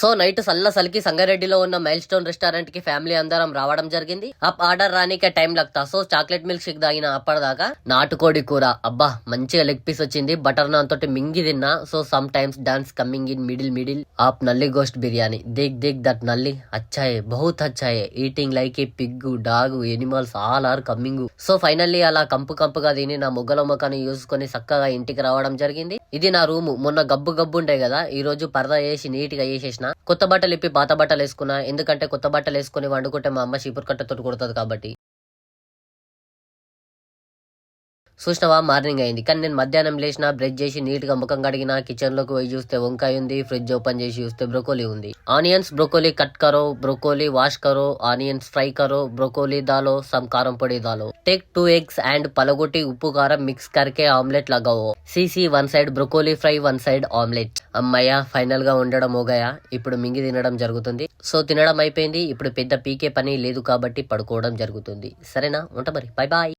So night సల్లసలికి సంగారెడ్డిలో ఉన్న మైల్ స్టోన్ రెస్టారెంట్ కి ఫ్యామిలీ అందరం రావడం జరిగింది. అప్ ఆర్డర్ రానికే టైం లగ్తా. సో చాక్లెట్ మిల్క్ షేక్ తాగిన అప్పటిదాకా నాటుకోడి కూర అబ్బా మంచిగా లెగ్ పీస్ వచ్చింది. బటర్ నాన్ తోటి మింగి తిన్నా. So some times dance coming in middle of నల్లి గోస్ట్ బిర్యానీ. దేక్ దట్ నల్లి అచ్చాయే బహుత్ అచ్చాయే. Eating like a pig dog animals all are coming. So finally అలా కంపుగా తిని నా ముగ్గల ముఖాన్ని చూసుకొని చక్కగా ఇంటికి రావడం జరిగింది. ఇది నా రూము. మొన్న గబ్బు ఉండే కదా, ఈ రోజు పరదా వేసి నీట్ గా వేసేసిన. కొత్త బట్టలు ఇప్పి పాత బట్టలు వేసుకున్నా. ఎందుకంటే కొత్త బట్టలు వేసుకుని వండుకుంటే మా అమ్మ చీపురు కట్టతో కొడుతుంది కాబట్టి. చూసినవా మార్నింగ్ అయింది, కానీ నేను మధ్యాహ్నం లేచిన బ్రష్ చేసి నీట్ గా ముఖం కడిగిన. కిచెన్ లోకి పోయి చూస్తే వంకాయ ఉంది. ఫ్రిడ్జ్ ఓపెన్ చేసి చూస్తే బ్రోకోలీ ఉంది. ఆనియన్స్ బ్రోకోలీ కట్ కరో, బ్రోకోలీ వాష్ కరో, ఆనియన్స్ ఫ్రై కరో, బ్రోకోలీ దాలో, సమ్ కారం పొడి దాలో. టేక్ 2 eggs అండ్ పలగొట్టి ఉప్పు కారం మిక్స్ కరికే ఆమ్లెట్ లగావో. సీసీ 1 side broccoli fry 1 side omelette. అమ్మయ్య ఫైనల్ గా ఉండడం ఓగయా. ఇప్పుడు మింగి తినడం జరుగుతుంది. సో తినడం అయిపోయింది. ఇప్పుడు పెద్ద పీకే పని లేదు కాబట్టి పడుకోవడం జరుగుతుంది. సరేనా, ఉంటా మరి, బై బాయ్.